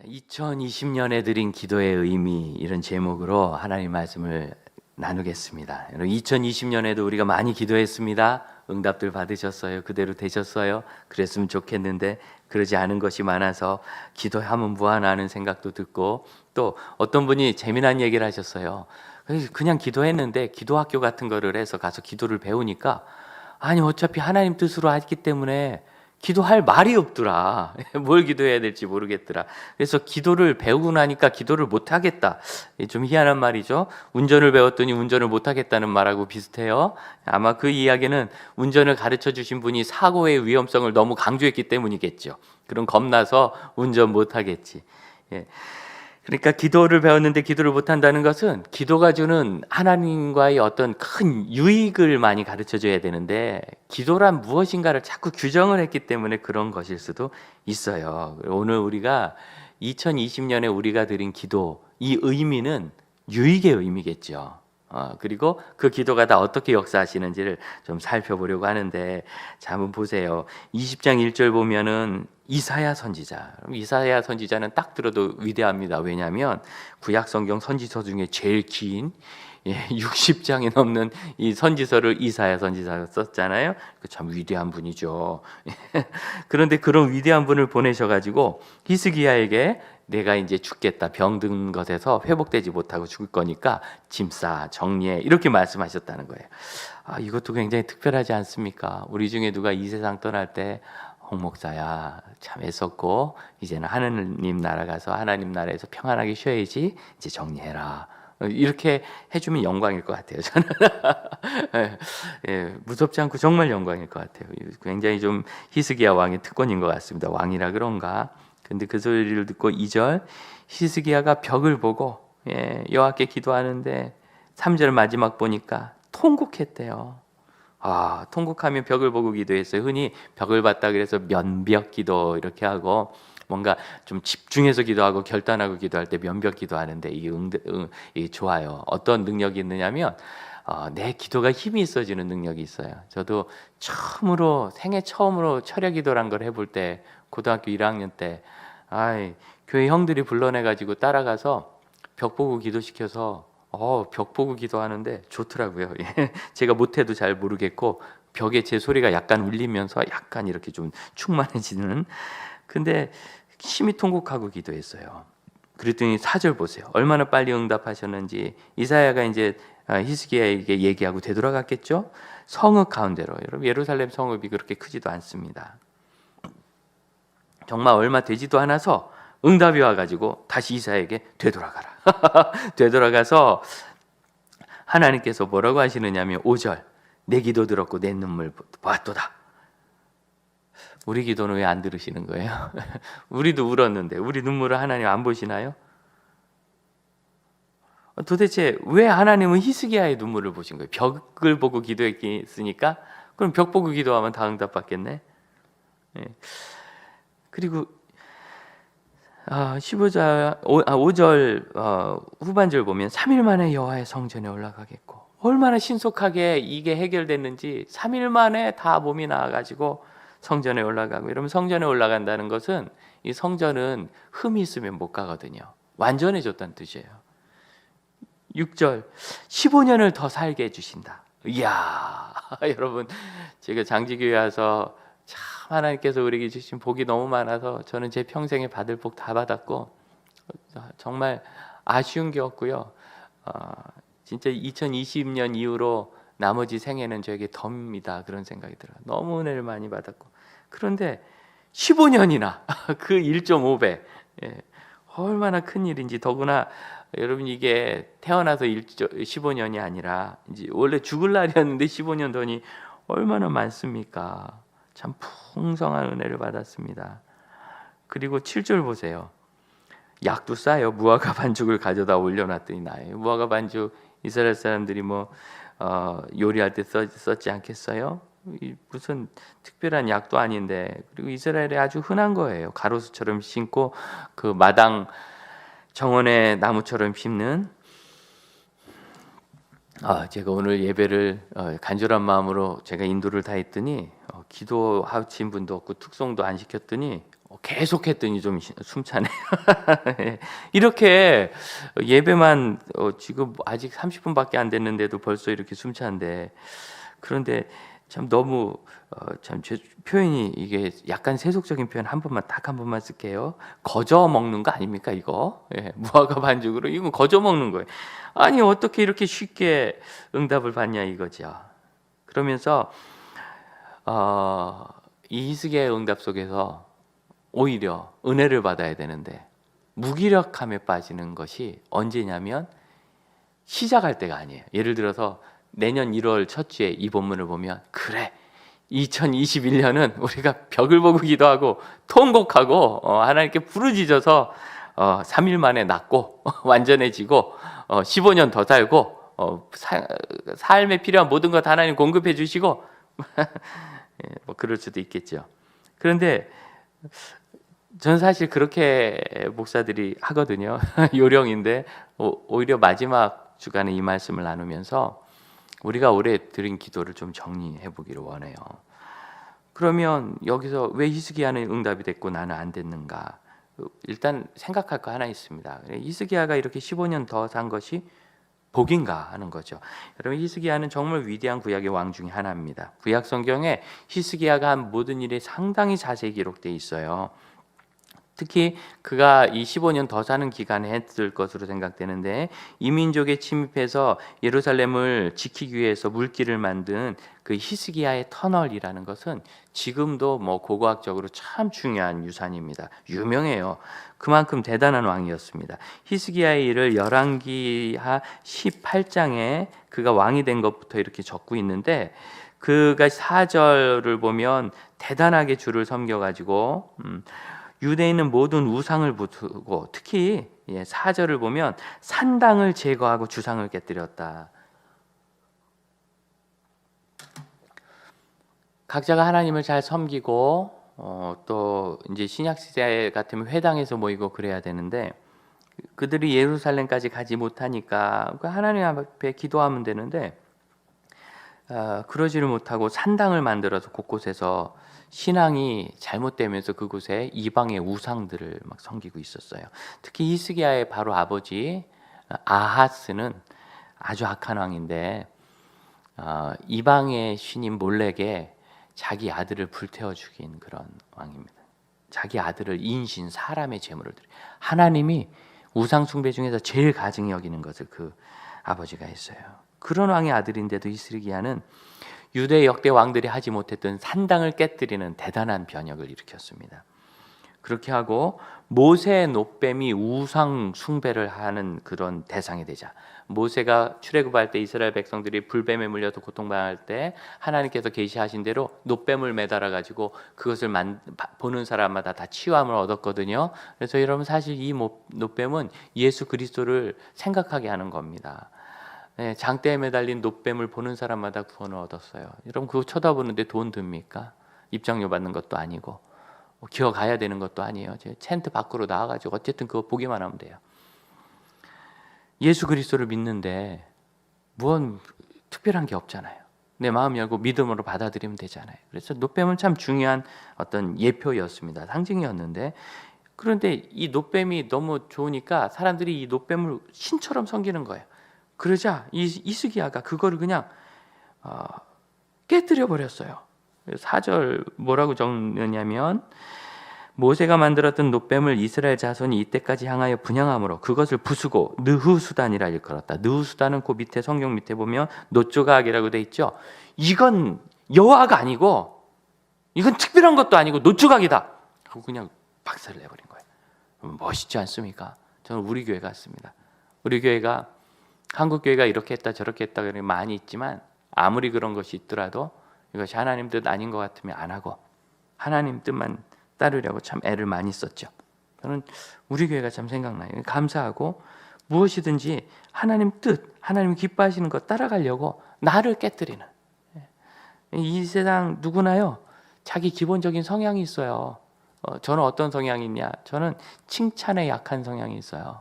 2020년에 드린 기도의 의미, 이런 제목으로 하나님 말씀을 나누겠습니다. 2020년에도 우리가 많이 기도했습니다. 응답들 받으셨어요? 그대로 되셨어요? 그랬으면 좋겠는데 그러지 않은 것이 많아서 기도하면 무한하는 생각도 듣고, 또 어떤 분이 재미난 얘기를 하셨어요. 그냥 기도했는데 기도학교 같은 거를 해서 가서 기도를 배우니까, 아니 어차피 하나님 뜻으로 하기 때문에 기도할 말이 없더라. 뭘 기도해야 될지 모르겠더라. 그래서 기도를 배우고 나니까 기도를 못 하겠다. 좀 희한한 말이죠. 운전을 배웠더니 운전을 못 하겠다는 말하고 비슷해요. 아마 그 이야기는 운전을 가르쳐 주신 분이 사고의 위험성을 너무 강조했기 때문이겠죠. 그럼 겁나서 운전 못 하겠지. 예. 그러니까 기도를 배웠는데 기도를 못한다는 것은 기도가 주는 하나님과의 어떤 큰 유익을 많이 가르쳐 줘야 되는데, 기도란 무엇인가를 자꾸 규정을 했기 때문에 그런 것일 수도 있어요. 오늘 우리가 2020년에 우리가 드린 기도, 이 의미는 유익의 의미겠죠. 그리고 그 기도가 다 어떻게 역사하시는지를 좀 살펴보려고 하는데, 자, 한번 보세요. 20장 1절 보면은 이사야 선지자. 이사야 선지자는 딱 들어도 위대합니다. 왜냐하면 구약 성경 선지서 중에 제일 긴 60장이 넘는 이 선지서를 이사야 선지자가 썼잖아요. 참 위대한 분이죠. 그런데 그런 위대한 분을 보내셔가지고 히스기야에게 내가 이제 죽겠다, 병든 것에서 회복되지 못하고 죽을 거니까 짐 싸, 정리해, 이렇게 말씀하셨다는 거예요. 이것도 굉장히 특별하지 않습니까? 우리 중에 누가 이 세상 떠날 때 홍 목사야 참 애썼고 이제는 하느님 나라 가서 하나님 나라에서 평안하게 쉬어야지, 이제 정리해라, 이렇게 해주면 영광일 것 같아요. 저는 무섭지 않고 정말 영광일 것 같아요. 굉장히 좀 히스기야 왕의 특권인 것 같습니다. 왕이라 그런가. 근데 그 소리를 듣고 2절, 히스기야가 벽을 보고 여호와께 기도하는데 3절 마지막 보니까 통곡했대요. 통곡하면 벽을 보고 기도했어요. 흔히 벽을 봤다 그래서 면벽 기도 이렇게 하고, 뭔가 좀 집중해서 기도하고 결단하고 기도할 때 면벽 기도하는데, 이게 좋아요. 어떤 능력이 있느냐면 내 기도가 힘이 있어지는 능력이 있어요. 저도 생애 처음으로 철야 기도란 걸 해볼 때, 고등학교 1학년 때 교회 형들이 불러내가지고 따라가서 벽 보고 기도시켜서 벽 보고 기도하는데 좋더라고요. 제가 못해도 잘 모르겠고, 벽에 제 소리가 약간 울리면서 약간 이렇게 좀 충만해지는. 근데 심히 통곡하고 기도했어요. 그랬더니 4절 보세요. 얼마나 빨리 응답하셨는지. 이사야가 이제 히스기야에게 얘기하고 되돌아갔겠죠. 성읍 가운데로. 여러분, 예루살렘 성읍이 그렇게 크지도 않습니다. 정말 얼마 되지도 않아서 응답이 와가지고 다시 이사야에게 되돌아가라. 되돌아가서 하나님께서 뭐라고 하시느냐면 5절, 내 기도 들었고 내 눈물 보았도다. 우리 기도는 왜 안 들으시는 거예요? 우리도 울었는데 우리 눈물을 하나님 안 보시나요? 도대체 왜 하나님은 히스기야의 눈물을 보신 거예요? 벽을 보고 기도했으니까 그럼 벽 보고 기도하면 다 응답받겠네. 그리고 5절 후반절 보면 3일 만에 여호와의 성전에 올라가겠고, 얼마나 신속하게 이게 해결됐는지 3일 만에 다 몸이 나아가지고 성전에 올라가고. 이러면 성전에 올라간다는 것은, 이 성전은 흠이 있으면 못 가거든요. 완전해졌다는 뜻이에요. 6절, 15년을 더 살게 해주신다. 이야, 여러분, 제가 장지교회 와서 참 하나님께서 우리에게 주신 복이 너무 많아서 저는 제 평생에 받을 복 다 받았고, 정말 아쉬운 게 없고요. 진짜 2020년 이후로 나머지 생애는 저에게 덤입니다. 그런 생각이 들어요. 너무 은혜를 많이 받았고. 그런데 15년이나 그 1.5배, 얼마나 큰 일인지. 더구나 여러분, 이게 태어나서 15년이 아니라 이제 원래 죽을 날이었는데 15년 더니 얼마나 많습니까? 참 풍성한 은혜를 받았습니다. 그리고 7절 보세요. 약도 싸요. 무화과 반죽을 가져다 올려놨더니 나요. 무화과 반죽 이스라엘 사람들이 요리할 때 썼지 않겠어요? 무슨 특별한 약도 아닌데. 그리고 이스라엘에 아주 흔한 거예요. 가로수처럼 심고 그 마당 정원의 나무처럼 심는. 제가 오늘 예배를 간절한 마음으로 제가 인도를 다 했더니 기도하신 분도 없고 특송도 안 시켰더니 계속했더니 좀 숨차네요. 이렇게 예배만 지금 아직 30분밖에 안 됐는데도 벌써 이렇게 숨찬데, 그런데 참 너무 참 제 표현이 이게 약간 세속적인 표현 딱 한 번만 쓸게요. 거저 먹는 거 아닙니까 이거? 예, 무화과 반죽으로 이거 거저 먹는 거예요. 아니 어떻게 이렇게 쉽게 응답을 받냐 이거죠. 그러면서 이 히스기야의 응답 속에서 오히려 은혜를 받아야 되는데 무기력함에 빠지는 것이 언제냐면 시작할 때가 아니에요. 예를 들어서 내년 1월 첫 주에 이 본문을 보면, 그래 2021년은 우리가 벽을 보고 기도하고 통곡하고 하나님께 부르짖어서 3일 만에 낫고 완전해지고 15년 더 살고 삶에 필요한 모든 것 하나님 공급해 주시고 뭐 그럴 수도 있겠죠. 그런데 전 사실 그렇게 목사들이 하거든요. 요령인데 오히려 마지막 주간에 이 말씀을 나누면서 우리가 올해 드린 기도를 좀 정리해 보기를 원해요. 그러면 여기서 왜 히스기야는 응답이 됐고 나는 안 됐는가? 일단 생각할 거 하나 있습니다. 히스기야가 이렇게 15년 더 산 것이 복인가 하는 거죠. 여러분, 히스기야는 정말 위대한 구약의 왕 중에 하나입니다. 구약 성경에 히스기야가 한 모든 일이 상당히 자세히 기록되어 있어요. 특히 그가 이 15년 더 사는 기간에 했을 것으로 생각되는데, 이민족에 침입해서 예루살렘을 지키기 위해서 물길을 만든 그 히스기야의 터널이라는 것은 지금도 뭐 고고학적으로 참 중요한 유산입니다. 유명해요. 그만큼 대단한 왕이었습니다. 히스기야의 일을 열왕기하 18장에 그가 왕이 된 것부터 이렇게 적고 있는데, 그가 4절을 보면 대단하게 주를 섬겨가지고 유대에 있는 모든 우상을 부수고, 특히 4절을 보면 산당을 제거하고 주상을 깨뜨렸다. 각자가 하나님을 잘 섬기고 또 이제 신약 시대 같으면 회당에서 모이고 그래야 되는데, 그들이 예루살렘까지 가지 못하니까 하나님 앞에 기도하면 되는데 그러지를 못하고 산당을 만들어서 곳곳에서 신앙이 잘못되면서 그곳에 이방의 우상들을 막 섬기고 있었어요. 특히 히스기야의 바로 아버지 아하스는 아주 악한 왕인데 이방의 신인 몰렉에 자기 아들을 불태워 죽인 그런 왕입니다. 자기 아들을 인신 사람의 제물을 드려, 하나님이 우상 숭배 중에서 제일 가증히 여기는 것을 그 아버지가 했어요. 그런 왕의 아들인데도 히스기야는 유대 역대 왕들이 하지 못했던 산당을 깨뜨리는 대단한 변혁을 일으켰습니다. 그렇게 하고 모세의 노뱀이 우상 숭배를 하는 그런 대상이 되자, 모세가 출애굽할 때 이스라엘 백성들이 불뱀에 물려서 고통당할 때 하나님께서 계시하신 대로 노뱀을 매달아 가지고 그것을 보는 사람마다 다 치유함을 얻었거든요. 그래서 여러분, 사실 이 노뱀은 예수 그리스도를 생각하게 하는 겁니다. 장대에 매달린 노뱀을 보는 사람마다 구원을 얻었어요. 여러분, 그거 쳐다보는데 돈 듭니까? 입장료 받는 것도 아니고 기어 가야 되는 것도 아니에요. 텐트 밖으로 나와가지고 어쨌든 그거 보기만 하면 돼요. 예수 그리스도를 믿는데 무언 특별한 게 없잖아요. 내 마음 열고 믿음으로 받아들이면 되잖아요. 그래서 노뱀은 참 중요한 어떤 예표였습니다. 상징이었는데, 그런데 이 노뱀이 너무 좋으니까 사람들이 이 노뱀을 신처럼 섬기는 거예요. 그러자 히스기야가 그거를 그냥 깨뜨려 버렸어요. 4절 뭐라고 적느냐면, 모세가 만들었던 노뱀을 이스라엘 자손이 이때까지 향하여 분향함으로 그것을 부수고 느후수단이라 일컬었다. 느후수단은 그 밑에 성경 밑에 보면 노조각이라고 돼 있죠. 이건 여호와가 아니고 이건 특별한 것도 아니고 노조각이다 하고 그냥 박살을 내버린 거예요. 멋있지 않습니까? 저는 우리 교회 같습니다. 우리 교회가 한국 교회가 이렇게 했다 저렇게 했다 그런 게 많이 있지만, 아무리 그런 것이 있더라도 이것이 하나님 뜻 아닌 것 같으면 안 하고 하나님 뜻만 따르려고 참 애를 많이 썼죠. 저는 우리 교회가 참 생각나요. 감사하고 무엇이든지 하나님 뜻, 하나님 기뻐하시는 것 따라가려고 나를 깨뜨리는, 이 세상 누구나요 자기 기본적인 성향이 있어요. 저는 어떤 성향이 있냐? 저는 칭찬에 약한 성향이 있어요.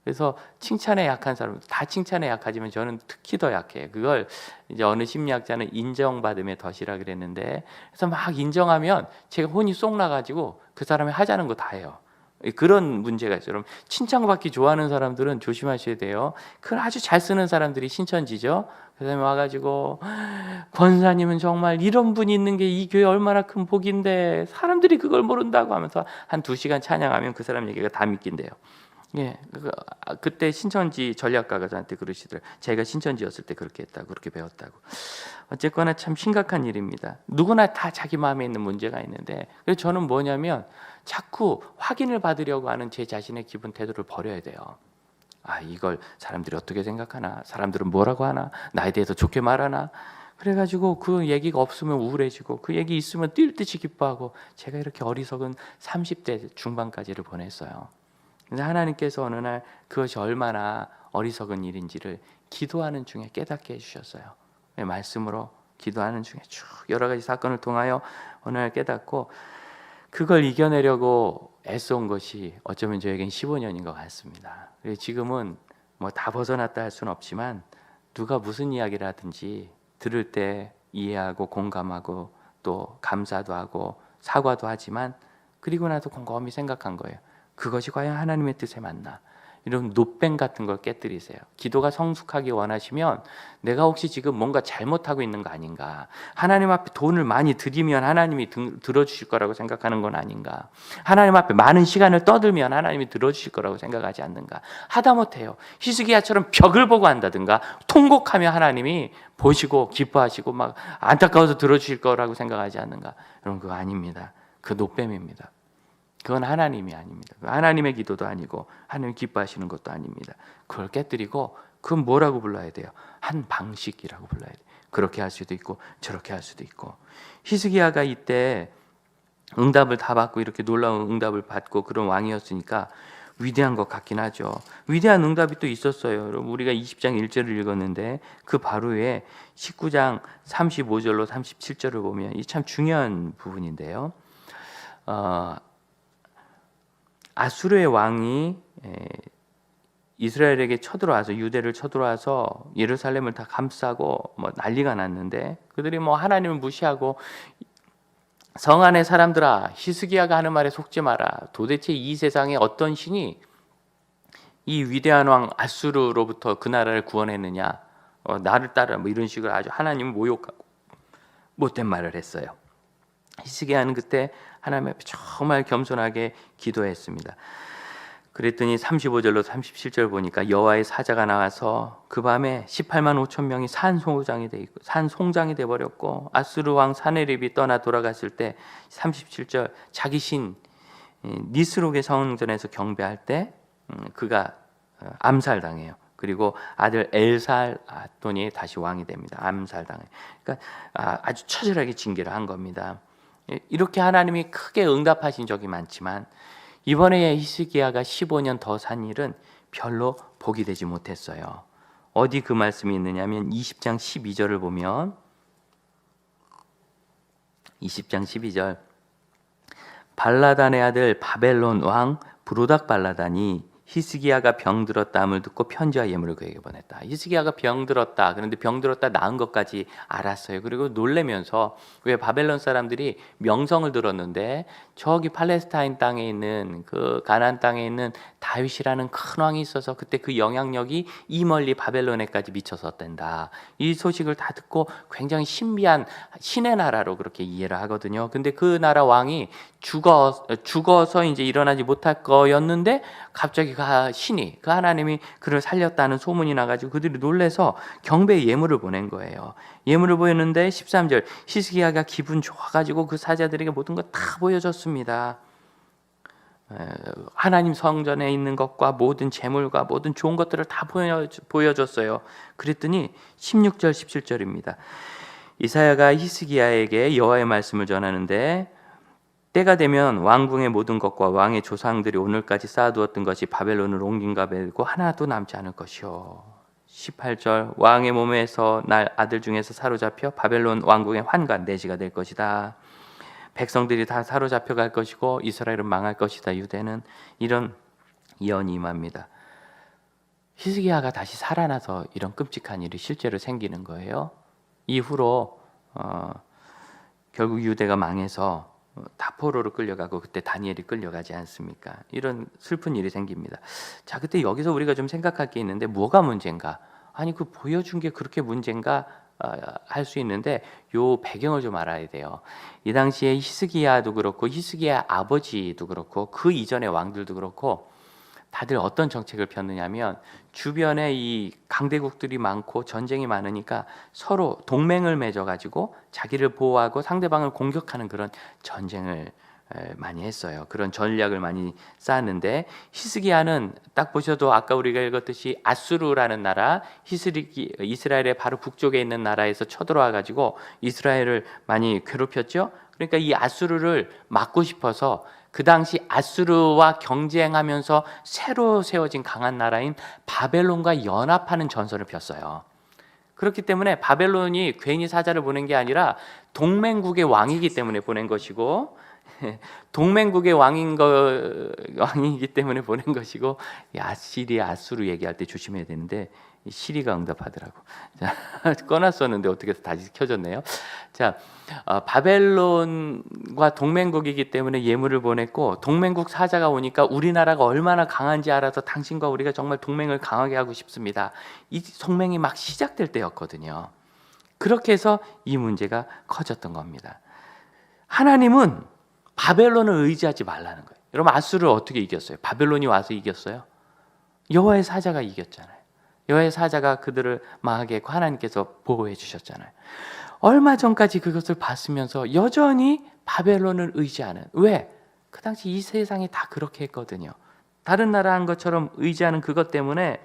그래서 칭찬에 약한 사람, 다 칭찬에 약하지만 저는 특히 더 약해요. 그걸 이제 어느 심리학자는 인정받음의 덫이라 그랬는데, 그래서 막 인정하면 제가 혼이 쏙 나가지고 그 사람이 하자는 거 다 해요. 그런 문제가 있어요. 여러분, 칭찬받기 좋아하는 사람들은 조심하셔야 돼요. 그걸 아주 잘 쓰는 사람들이 신천지죠. 그 다음에 와가지고 권사님은 정말 이런 분이 있는 게 이 교회 얼마나 큰 복인데 사람들이 그걸 모른다고 하면서 한 2시간 찬양하면 그 사람 얘기가 다 믿긴대요. 예, 그때 신천지 전략가가 저한테 그러시더라고요. 제가 신천지였을 때 그렇게 했다고, 그렇게 배웠다고. 어쨌거나 참 심각한 일입니다. 누구나 다 자기 마음에 있는 문제가 있는데, 그래서 저는 뭐냐면 자꾸 확인을 받으려고 하는 제 자신의 기분 태도를 버려야 돼요. 아, 이걸 사람들이 어떻게 생각하나, 사람들은 뭐라고 하나, 나에 대해서 좋게 말하나. 그래가지고 그 얘기가 없으면 우울해지고 그 얘기 있으면 뛸 듯이 기뻐하고, 제가 이렇게 어리석은 30대 중반까지를 보냈어요. 근데 하나님께서 어느 날 그것이 얼마나 어리석은 일인지를 기도하는 중에 깨닫게 해주셨어요. 말씀으로 기도하는 중에 쭉 여러 가지 사건을 통하여 어느 날 깨닫고, 그걸 이겨내려고 애써온 것이 어쩌면 저에겐 15년인 것 같습니다. 그래서 지금은 뭐 다 벗어났다 할 수는 없지만, 누가 무슨 이야기를 하든지 들을 때 이해하고 공감하고 또 감사도 하고 사과도 하지만, 그리고 나서 곰곰이 생각한 거예요. 그것이 과연 하나님의 뜻에 맞나? 이런 노뱀 같은 걸 깨뜨리세요. 기도가 성숙하기 원하시면 내가 혹시 지금 뭔가 잘못하고 있는 거 아닌가? 하나님 앞에 돈을 많이 드리면 하나님이 들어주실 거라고 생각하는 건 아닌가? 하나님 앞에 많은 시간을 떠들면 하나님이 들어주실 거라고 생각하지 않는가? 하다못해요, 히스기야처럼 벽을 보고 한다든가 통곡하며 하나님이 보시고 기뻐하시고 막 안타까워서 들어주실 거라고 생각하지 않는가? 여러분, 그거 아닙니다. 그 노뱀입니다. 그건 하나님이 아닙니다. 하나님의 기도도 아니고 하나님 기뻐하시는 것도 아닙니다. 그걸 깨뜨리고, 그건 뭐라고 불러야 돼요? 한 방식이라고 불러야 돼요. 그렇게 할 수도 있고 저렇게 할 수도 있고. 히스기야가 이때 응답을 다 받고 이렇게 놀라운 응답을 받고 그런 왕이었으니까 위대한 것 같긴 하죠. 위대한 응답이 또 있었어요. 우리가 20장 1절을 읽었는데 그 바로 위에 19장 35절로 37절을 보면 이 참 중요한 부분인데요. 아수르의 왕이 이스라엘에게 쳐들어와서, 유대를 쳐들어와서 예루살렘을 다 감싸고 뭐 난리가 났는데, 그들이 뭐 하나님을 무시하고, 성 안의 사람들아, 히스기야가 하는 말에 속지 마라. 도대체 이 세상에 어떤 신이 이 위대한 왕 아수르로부터 그 나라를 구원했느냐? 나를 따르라. 뭐 이런 식으로 아주 하나님을 모욕하고 못된 말을 했어요. 히스기야는 그때 하나님 앞에 정말 겸손하게 기도했습니다. 그랬더니 35절로 37절 보니까 여호와의 사자가 나와서 그 밤에 18만 5천 명이 산송장이 돼 버렸고, 아수르 왕 사네립이 떠나 돌아갔을 때 37절, 자기 신 니스록의 성전에서 경배할 때 그가 암살당해요. 그리고 아들 엘살돈이 다시 왕이 됩니다. 암살당해. 그러니까 아주 처절하게 징계를 한 겁니다. 이렇게 하나님이 크게 응답하신 적이 많지만, 이번에 히스기야가 15년 더 산 일은 별로 복이 되지 못했어요. 어디 그 말씀이 있느냐면 20장 12절을 보면, 20장 12절, 발라단의 아들 바벨론 왕 브로닥 발라단이 히스기야가 병들었다함을 듣고 편지와 예물을 그에게 보냈다. 히스기야가 병들었다. 그런데 병들었다 나은 것까지 알았어요. 그리고 놀래면서, 왜 바벨론 사람들이 명성을 들었는데 저기 팔레스타인 땅에 있는 그 가나안 땅에 있는 다윗이라는 큰 왕이 있어서 그때 그 영향력이 이 멀리 바벨론에까지 미쳤었단다. 이 소식을 다 듣고 굉장히 신비한 신의 나라로 그렇게 이해를 하거든요. 근데 그 나라 왕이 죽어서 이제 일어나지 못할 거였는데 갑자기 그 신이, 그 하나님이 그를 살렸다는 소문이 나가지고 그들이 놀래서 경배의 예물을 보낸 거예요. 예물을 보였는데 13절, 히스기야가 기분 좋아가지고 그 사자들에게 모든 것 다 보여줬습니다. 하나님 성전에 있는 것과 모든 재물과 모든 좋은 것들을 다 보여줬어요. 그랬더니 16절 17절입니다. 이사야가 히스기야에게 여호와의 말씀을 전하는데, 때가 되면 왕궁의 모든 것과 왕의 조상들이 오늘까지 쌓아두었던 것이 바벨론을 옮긴가 배고 하나도 남지 않을 것이요. 18절, 왕의 몸에서 날 아들 중에서 사로잡혀 바벨론 왕궁의 환관 내시가 될 것이다. 백성들이 다 사로잡혀 갈 것이고 이스라엘은 망할 것이다. 유대는. 이런 예언이 임합니다. 히스기야가 다시 살아나서 이런 끔찍한 일이 실제로 생기는 거예요. 이후로 결국 유대가 망해서 다 포로로 끌려가고 그때 다니엘이 끌려가지 않습니까? 이런 슬픈 일이 생깁니다. 자, 그때 여기서 우리가 좀 생각할 게 있는데 뭐가 문제인가? 아니 그 보여준 게 그렇게 문제인가? 할 수 있는데 요 배경을 좀 알아야 돼요. 이 당시에 히스기야도 그렇고 히스기야 아버지도 그렇고 그 이전의 왕들도 그렇고 다들 어떤 정책을 폈느냐면 주변에 이 강대국들이 많고 전쟁이 많으니까 서로 동맹을 맺어가지고 자기를 보호하고 상대방을 공격하는 그런 전쟁을 많이 했어요. 그런 전략을 많이 쌓았는데 히스기야는 딱 보셔도 아까 우리가 읽었듯이 아수르라는 나라, 이스라엘의 바로 북쪽에 있는 나라에서 쳐들어와 가지고 이스라엘을 많이 괴롭혔죠. 그러니까 이 아수르를 막고 싶어서 그 당시 아수르와 경쟁하면서 새로 세워진 강한 나라인 바벨론과 연합하는 전선을 폈어요. 그렇기 때문에 바벨론이 괜히 사자를 보낸 게 아니라 동맹국의 왕이기 때문에 보낸 것이고 동맹국의 왕이기 때문에 보낸 것이고 아시리아 아수르 얘기할 때 조심해야 되는데 시리가 응답하더라고. 자, 꺼놨었는데 어떻게 다시 켜졌네요. 자, 바벨론과 동맹국이기 때문에 예물을 보냈고 동맹국 사자가 오니까 우리나라가 얼마나 강한지 알아서 당신과 우리가 정말 동맹을 강하게 하고 싶습니다. 이 동맹이 막 시작될 때였거든요. 그렇게 해서 이 문제가 커졌던 겁니다. 하나님은 바벨론을 의지하지 말라는 거예요. 여러분 아수르를 어떻게 이겼어요? 바벨론이 와서 이겼어요? 여호와의 사자가 이겼잖아요. 여호와의 사자가 그들을 망하게 했고 하나님께서 보호해 주셨잖아요. 얼마 전까지 그것을 봤으면서 여전히 바벨론을 의지하는, 왜? 그 당시 이 세상이 다 그렇게 했거든요. 다른 나라 한 것처럼 의지하는 그것 때문에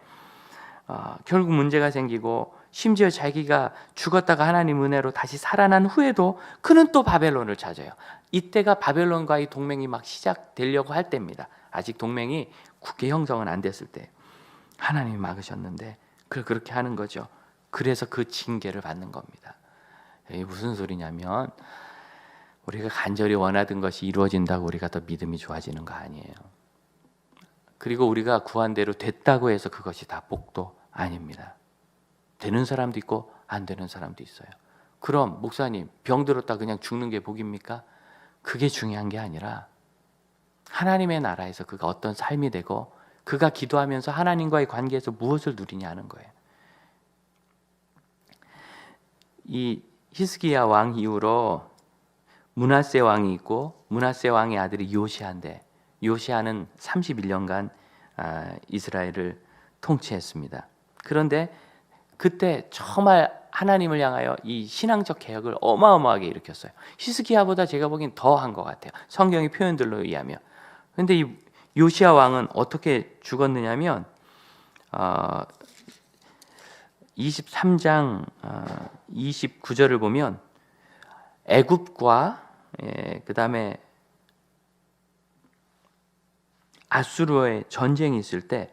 결국 문제가 생기고 심지어 자기가 죽었다가 하나님 은혜로 다시 살아난 후에도 그는 또 바벨론을 찾아요. 이때가 바벨론과의 동맹이 막 시작되려고 할 때입니다. 아직 동맹이 국회 형성은 안 됐을 때 하나님이 막으셨는데 그렇게 하는 거죠. 그래서 그 징계를 받는 겁니다. 이게 무슨 소리냐면 우리가 간절히 원하던 것이 이루어진다고 우리가 더 믿음이 좋아지는 거 아니에요. 그리고 우리가 구한 대로 됐다고 해서 그것이 다 복도 아닙니다. 되는 사람도 있고 안 되는 사람도 있어요. 그럼 목사님 병 들었다 그냥 죽는 게 복입니까? 그게 중요한 게 아니라 하나님의 나라에서 그가 어떤 삶이 되고 그가 기도하면서 하나님과의 관계에서 무엇을 누리냐는 거예요. 이 히스기야 왕 이후로 므낫세 왕이 있고 므낫세 왕의 아들이 요시아인데 요시아는 31년간 이스라엘을 통치했습니다. 그런데 그때 정말 하나님을 향하여 이 신앙적 개혁을 어마어마하게 일으켰어요. 히스기야보다 제가 보기엔 더 한 것 같아요. 성경의 표현들로 의하면. 그런데 이 요시아 왕은 어떻게 죽었느냐면 23장 29절을 보면 애굽과 그 다음에 아수르의 전쟁이 있을 때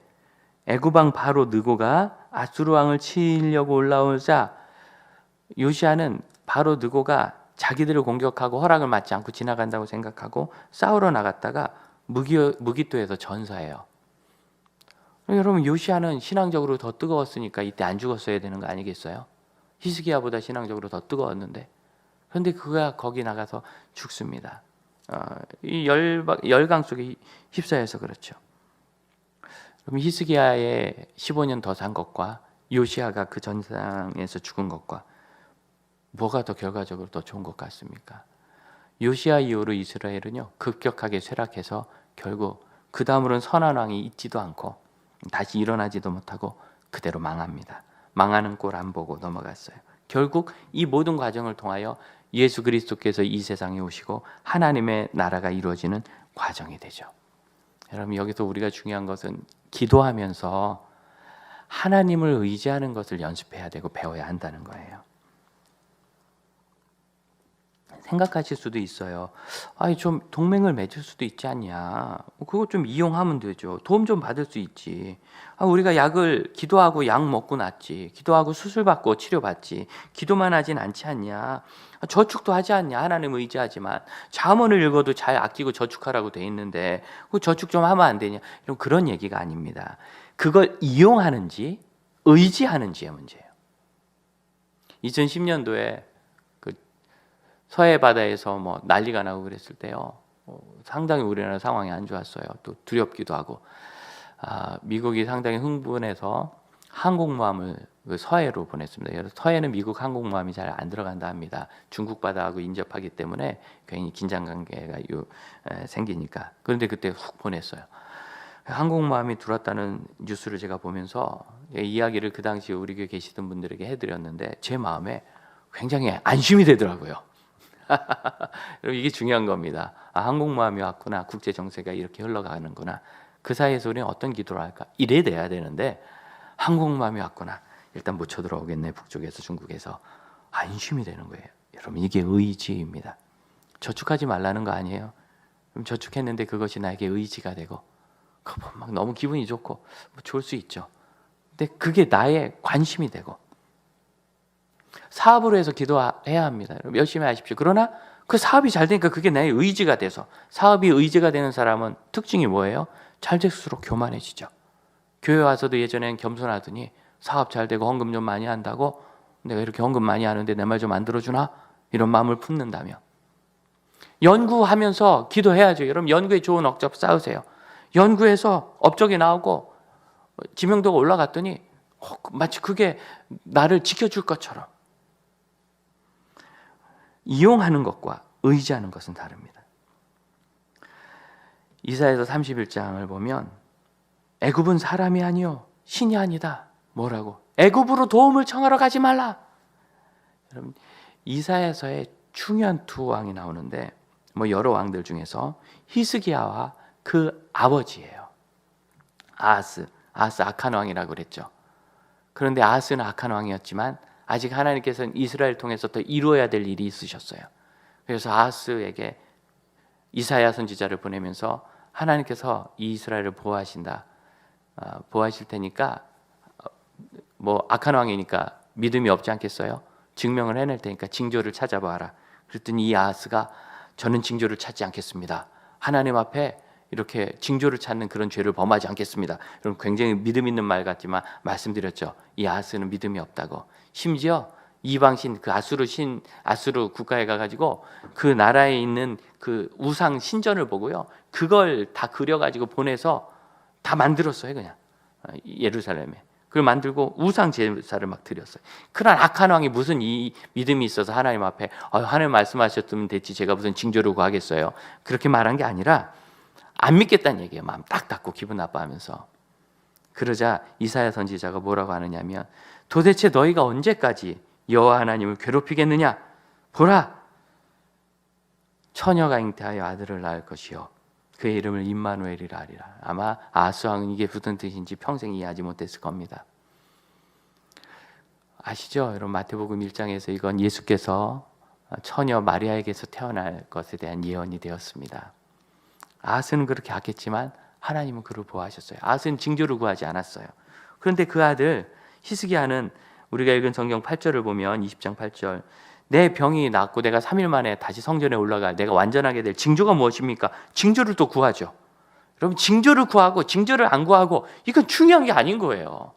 애굽 왕 바로 느고가 아수르 왕을 치려고 올라오자 요시아는 바로 느고가 자기들을 공격하고 허락을 받지 않고 지나간다고 생각하고 싸우러 나갔다가 무기토에서 전사해요. 여러분 요시아는 신앙적으로 더 뜨거웠으니까 이때 안 죽었어야 되는 거 아니겠어요? 히스기야보다 신앙적으로 더 뜨거웠는데 그런데 그가 거기 나가서 죽습니다. 이 열강 속에 휩싸여서 그렇죠. 그럼 히스기야의 15년 더 산 것과 요시아가 그 전상에서 죽은 것과 뭐가 더 결과적으로 더 좋은 것 같습니까? 요시아 이후로 이스라엘은요 급격하게 쇠락해서 결국 그 다음으로는 선한 왕이 있지도 않고 다시 일어나지도 못하고 그대로 망합니다. 망하는 꼴 안 보고 넘어갔어요. 결국 이 모든 과정을 통하여 예수 그리스도께서 이 세상에 오시고 하나님의 나라가 이루어지는 과정이 되죠. 여러분 여기서 우리가 중요한 것은 기도하면서 하나님을 의지하는 것을 연습해야 되고 배워야 한다는 거예요. 생각하실 수도 있어요. 아니 좀 동맹을 맺을 수도 있지 않냐. 그거 좀 이용하면 되죠. 도움 좀 받을 수 있지. 우리가 약을 기도하고 약 먹고 낫지. 기도하고 수술 받고 치료 받지. 기도만 하진 않지 않냐. 저축도 하지 않냐. 하나님 의지하지만 잠언을 읽어도 잘 아끼고 저축하라고 돼 있는데 그 저축 좀 하면 안 되냐. 이런 그런 얘기가 아닙니다. 그걸 이용하는지 의지하는지의 문제예요. 2010년도에 그 서해 바다에서 뭐 난리가 나고 그랬을 때요, 상당히 우리나라 상황이 안 좋았어요. 또 두렵기도 하고, 미국이 상당히 흥분해서 항공모함을 그 서해로 보냈습니다. 그래서 서해는 미국 항공모함이 잘 안 들어간다 합니다. 중국 바다하고 인접하기 때문에 괜히 긴장 관계가 생기니까. 그런데 그때 훅 보냈어요. 항공모함이 들어왔다는 뉴스를 제가 보면서 이야기를 그 당시 우리 교회 계시던 분들에게 해드렸는데 제 마음에 굉장히 안심이 되더라고요. 이게 중요한 겁니다. 항공모함이 왔구나, 국제 정세가 이렇게 흘러가는구나, 그 사이에서 우리는 어떤 기도를 할까, 이래 돼야 되는데 항공모함이 왔구나, 일단 못 쳐들어오겠네, 북쪽에서, 중국에서. 안심이 되는 거예요. 여러분, 이게 의지입니다. 저축하지 말라는 거 아니에요. 그럼 저축했는데 그것이 나에게 의지가 되고 막 너무 기분이 좋고 뭐 좋을 수 있죠. 근데 그게 나의 관심이 되고, 사업으로 해서 기도해야 합니다. 열심히 하십시오. 그러나 그 사업이 잘 되니까 그게 나의 의지가 돼서, 사업이 의지가 되는 사람은 특징이 뭐예요? 잘 될수록 교만해지죠. 교회 와서도 예전엔 겸손하더니 사업 잘 되고 헌금 좀 많이 한다고, 내가 이렇게 헌금 많이 하는데 내 말 좀 안 들어주나? 이런 마음을 품는다며. 연구하면서 기도해야죠. 여러분, 연구에 좋은 업적 쌓으세요. 연구에서 업적이 나오고 지명도가 올라갔더니 마치 그게 나를 지켜줄 것처럼. 이용하는 것과 의지하는 것은 다릅니다. 이사야서 31장을 보면 애굽은 사람이 아니요 신이 아니다. 뭐라고? 애굽으로 도움을 청하러 가지 말라. 여러분, 이사야서에 중요한 두 왕이 나오는데, 뭐 여러 왕들 중에서 히스기야와 그 아버지예요. 아하스 악한 왕이라고 그랬죠. 그런데 아하스는 악한 왕이었지만 아직 하나님께서는 이스라엘 통해서 더 이루어야 될 일이 있으셨어요. 그래서 아하스에게 이사야 선지자를 보내면서 하나님께서 이 이스라엘을 보호하신다, 보호하실 테니까, 뭐 악한 왕이니까 믿음이 없지 않겠어요? 증명을 해낼 테니까 징조를 찾아봐라. 그랬더니 이 아하스가 저는 징조를 찾지 않겠습니다. 하나님 앞에 이렇게 징조를 찾는 그런 죄를 범하지 않겠습니다. 여러분, 굉장히 믿음 있는 말 같지만 말씀드렸죠. 이 아하스는 믿음이 없다고. 심지어 이방신, 그 아수르 국가에 가가지고 그 나라에 있는 그 우상 신전을 보고요, 그걸 다 그려가지고 보내서 다 만들었어요. 그냥 예루살렘에 그걸 만들고 우상 제사를 막 드렸어요. 그런 악한 왕이 무슨 이 믿음이 있어서 하나님 앞에 하나님 말씀하셨으면 됐지, 제가 무슨 징조를 구하겠어요, 그렇게 말한 게 아니라 안 믿겠다는 얘기예요. 마음 딱 닫고 기분 나빠하면서. 그러자 이사야 선지자가 뭐라고 하느냐면, 도대체 너희가 언제까지 여호와 하나님을 괴롭히겠느냐? 보라, 처녀가 잉태하여 아들을 낳을 것이요 그의 이름을 임마누엘이라 하리라. 아마 아하스 왕은 이게 무슨 뜻인지 평생 이해하지 못했을 겁니다. 아시죠? 여러분, 마태복음 1장에서 이건 예수께서 처녀 마리아에게서 태어날 것에 대한 예언이 되었습니다. 아하스는 그렇게 악했지만 하나님은 그를 보호하셨어요. 아하스는 징조를 구하지 않았어요. 그런데 그 아들 히스기야는, 우리가 읽은 성경 8절을 보면 20장 8절, 내 병이 낫고 내가 3일 만에 다시 성전에 올라가 내가 완전하게 될 징조가 무엇입니까? 징조를 또 구하죠. 여러분, 징조를 구하고 징조를 안 구하고 이건 중요한 게 아닌 거예요.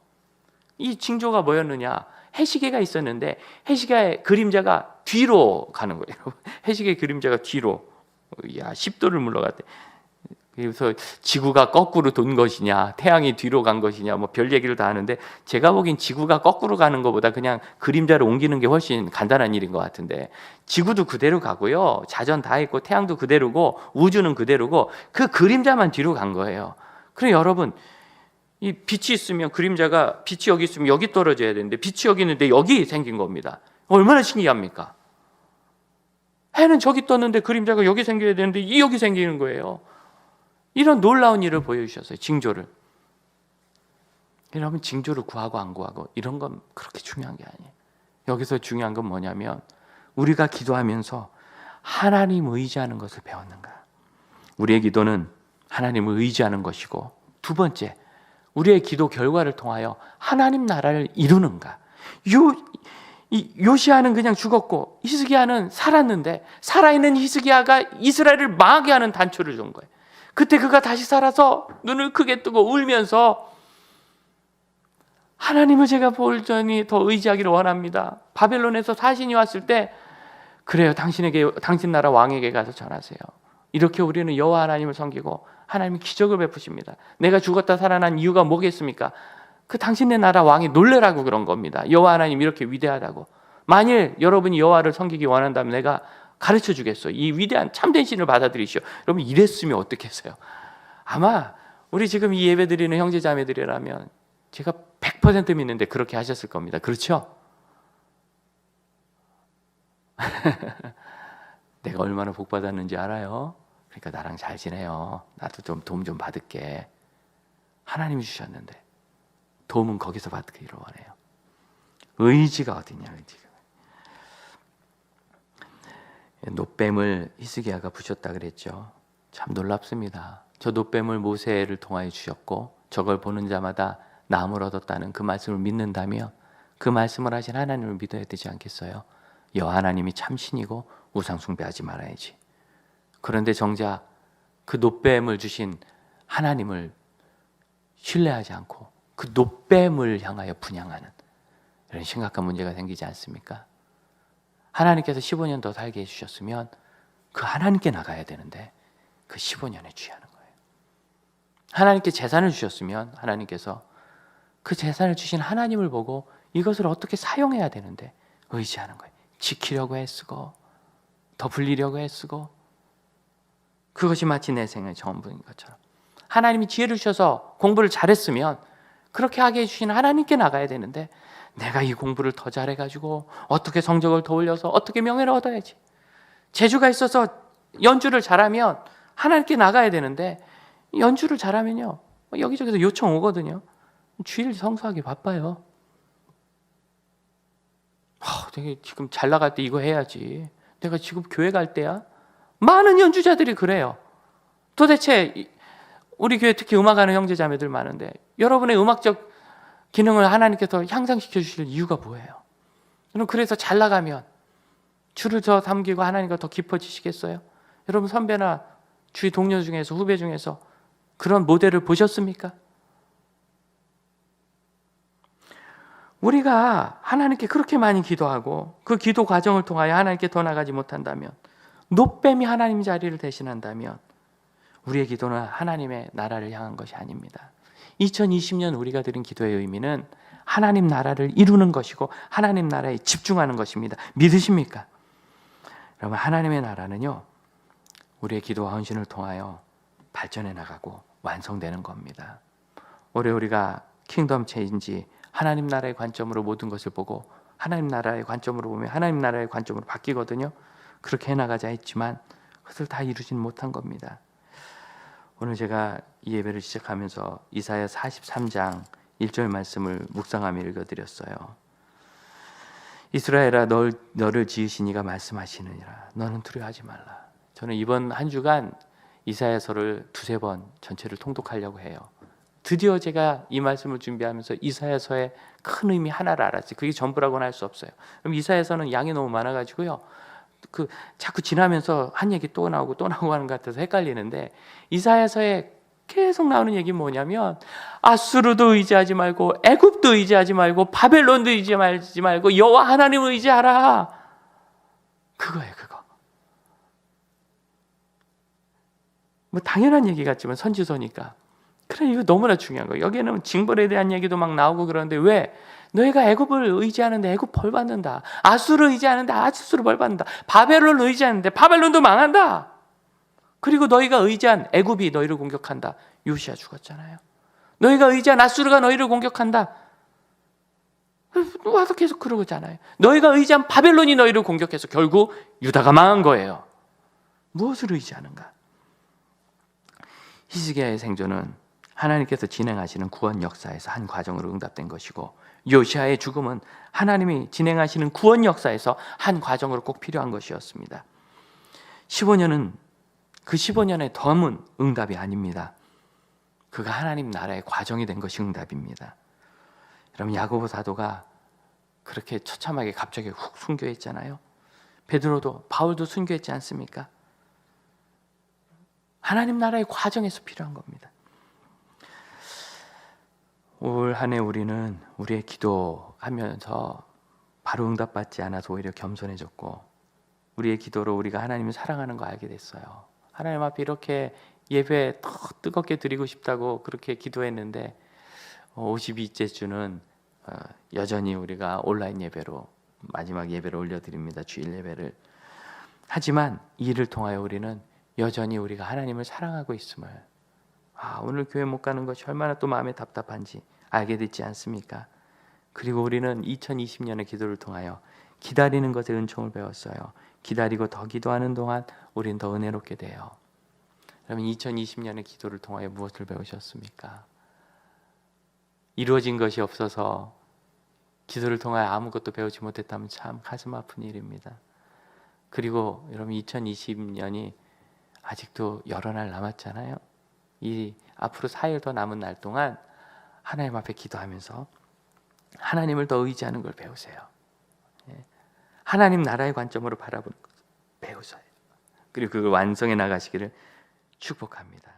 이 징조가 뭐였느냐? 해시계가 있었는데 해시계의 그림자가 뒤로 가는 거예요. 해시계의 그림자가 뒤로 10도를 물러갔대. 그래서 지구가 거꾸로 돈 것이냐, 태양이 뒤로 간 것이냐, 뭐 별 얘기를 다 하는데, 제가 보기엔 지구가 거꾸로 가는 것보다 그냥 그림자를 옮기는 게 훨씬 간단한 일인 것 같은데, 지구도 그대로 가고요, 자전 다 있고 태양도 그대로고 우주는 그대로고 그 그림자만 뒤로 간 거예요. 그래, 여러분, 이 빛이 있으면 그림자가, 빛이 여기 있으면 여기 떨어져야 되는데 빛이 여기 있는데 여기 생긴 겁니다. 얼마나 신기합니까? 해는 저기 떴는데 그림자가 여기 생겨야 되는데 이 여기 생기는 거예요. 이런 놀라운 일을 보여주셨어요. 징조를. 여러분, 징조를 구하고 안 구하고 이런 건 그렇게 중요한 게 아니에요. 여기서 중요한 건 뭐냐면, 우리가 기도하면서 하나님 의지하는 것을 배웠는가. 우리의 기도는 하나님을 의지하는 것이고, 두 번째, 우리의 기도 결과를 통하여 하나님 나라를 이루는가. 요시아는 그냥 죽었고 히스기야는 살았는데, 살아있는 히스기야가 이스라엘을 망하게 하는 단초를 준 거예요. 그때 그가 다시 살아서 눈을 크게 뜨고 울면서 하나님을 제가 볼전히 더 의지하기를 원합니다. 바벨론에서 사신이 왔을 때 그래요. 당신 나라 왕에게 가서 전하세요. 이렇게 우리는 여호와 하나님을 섬기고 하나님이 기적을 베푸십니다. 내가 죽었다 살아난 이유가 뭐겠습니까? 그 당신네 나라 왕이 놀래라고 그런 겁니다. 여호와 하나님 이렇게 위대하다고. 만일 여러분이 여호와를 섬기기 원한다면 내가 가르쳐 주겠어. 이 위대한 참된 신을 받아들이시오. 여러분 이랬으면 어떻겠어요? 아마 우리 지금 이 예배 드리는 형제 자매들이라면 제가 100% 믿는데 그렇게 하셨을 겁니다. 그렇죠? 내가 얼마나 복 받았는지 알아요? 그러니까 나랑 잘 지내요. 나도 좀 도움 좀 받을게. 하나님이 주셨는데 도움은 거기서 받기를 원해요. 의지가 어디냐, 의지가. 놋뱀을 히스기야가 부셨다 그랬죠. 참 놀랍습니다. 저 놋뱀을 모세를 통하여 주셨고 저걸 보는 자마다 나음을 얻었다는 그 말씀을 믿는다면 그 말씀을 하신 하나님을 믿어야 되지 않겠어요? 여호와 하나님이 참신이고 우상 숭배하지 말아야지. 그런데 정작 그 놋뱀을 주신 하나님을 신뢰하지 않고 그 놋뱀을 향하여 분향하는 이런 심각한 문제가 생기지 않습니까? 하나님께서 15년 더 살게 해주셨으면 그 하나님께 나가야 되는데 그 15년에 취하는 거예요. 하나님께 재산을 주셨으면 하나님께서 그 재산을 주신 하나님을 보고 이것을 어떻게 사용해야 되는데 의지하는 거예요. 지키려고 애쓰고 더 불리려고 애쓰고 그것이 마치 내 생의 전부인 것처럼 하나님이 지혜를 주셔서 공부를 잘했으면 그렇게 하게 해주신 하나님께 나가야 되는데 내가 이 공부를 더 잘해가지고 어떻게 성적을 더 올려서 어떻게 명예를 얻어야지. 재주가 있어서 연주를 잘하면 하나님께 나가야 되는데 연주를 잘하면요 여기저기서 요청 오거든요. 주일 성수하기 바빠요. 되게 지금 잘 나갈 때 이거 해야지. 내가 지금 교회 갈 때야. 많은 연주자들이 그래요. 도대체 우리 교회 특히 음악하는 형제자매들 많은데 여러분의 음악적 기능을 하나님께서 향상시켜 주실 이유가 뭐예요? 여러분 그래서 잘 나가면 주를 더 섬기고 하나님과 더 깊어지시겠어요? 여러분 선배나 주위 동료 중에서 후배 중에서 그런 모델을 보셨습니까? 우리가 하나님께 그렇게 많이 기도하고 그 기도 과정을 통하여 하나님께 더 나가지 못한다면 놋뱀이 하나님 자리를 대신한다면 우리의 기도는 하나님의 나라를 향한 것이 아닙니다. 2020년 우리가 드린 기도의 의미는 하나님 나라를 이루는 것이고 하나님 나라에 집중하는 것입니다. 믿으십니까? 여러분 하나님의 나라는요 우리의 기도와 헌신을 통하여 발전해 나가고 완성되는 겁니다. 올해 우리가 킹덤 체인지 하나님 나라의 관점으로 모든 것을 보고 하나님 나라의 관점으로 보면 하나님 나라의 관점으로 바뀌거든요. 그렇게 해나가자 했지만 그것을 다 이루지는 못한 겁니다. 오늘 제가 이 예배를 시작하면서 이사야 43장 1절 말씀을 묵상하며 읽어드렸어요. 이스라엘아 너를 지으신 이가 말씀하시느니라 너는 두려워하지 말라. 저는 이번 한 주간 이사야서를 두세 번 전체를 통독하려고 해요. 드디어 제가 이 말씀을 준비하면서 이사야서의 큰 의미 하나를 알았어요. 그게 전부라고는 할 수 없어요. 그럼 이사야서는 양이 너무 많아가지고요. 자꾸 지나면서 한 얘기 또 나오고 또 나오고 하는 것 같아서 헷갈리는데 이사야서에 계속 나오는 얘기는 뭐냐면 아수르도 의지하지 말고 애굽도 의지하지 말고 바벨론도 의지하지 말고 여호와 하나님을 의지하라. 그거예요, 그거. 뭐 당연한 얘기 같지만 선지서니까. 그래 이거 너무나 중요한 거예요. 여기에는 징벌에 대한 얘기도 막 나오고 그러는데 왜? 너희가 애굽을 의지하는데 애굽 벌 받는다. 아수르 의지하는데 아수르 벌 받는다. 바벨론 의지하는데 바벨론도 망한다. 그리고 너희가 의지한 애굽이 너희를 공격한다. 요시야 죽었잖아요. 너희가 의지한 아수르가 너희를 공격한다. 와서 계속 그러잖아요. 너희가 의지한 바벨론이 너희를 공격해서 결국 유다가 망한 거예요. 무엇을 의지하는가? 히스기야의 생존은 하나님께서 진행하시는 구원 역사에서 한 과정으로 응답된 것이고 요시야의 죽음은 하나님이 진행하시는 구원 역사에서 한 과정으로 꼭 필요한 것이었습니다. 15년은 그 15년의 덤은 응답이 아닙니다. 그가 하나님 나라의 과정이 된 것이 응답입니다. 여러분 야고보 사도가 그렇게 처참하게 갑자기 훅 순교했잖아요. 베드로도 바울도 순교했지 않습니까? 하나님 나라의 과정에서 필요한 겁니다. 올 한 해 우리는 우리의 기도하면서 바로 응답받지 않아서 오히려 겸손해졌고, 우리의 기도로 우리가 하나님을 사랑하는 거 알게 됐어요. 하나님 앞에 이렇게 예배 더 뜨겁게 드리고 싶다고 그렇게 기도했는데 52째 주는 여전히 우리가 온라인 예배로 마지막 예배를 올려드립니다. 주일 예배를. 하지만 이 일을 통하여 우리는 여전히 우리가 하나님을 사랑하고 있음을, 오늘 교회 못 가는 것이 얼마나 또 마음에 답답한지 알게 됐지 않습니까? 그리고 우리는 2020년의 기도를 통하여 기다리는 것의 은총을 배웠어요. 기다리고 더 기도하는 동안 우리는 더 은혜롭게 돼요. 여러분, 2020년의 기도를 통하여 무엇을 배우셨습니까? 이루어진 것이 없어서 기도를 통하여 아무것도 배우지 못했다면 참 가슴 아픈 일입니다. 그리고 여러분, 2020년이 아직도 여러 날 남았잖아요. 이 앞으로 4일 더 남은 날 동안 하나님 앞에 기도하면서 하나님을 더 의지하는 걸 배우세요. 하나님 나라의 관점으로 바라보는 것 배우세요. 그리고 그걸 완성해 나가시기를 축복합니다.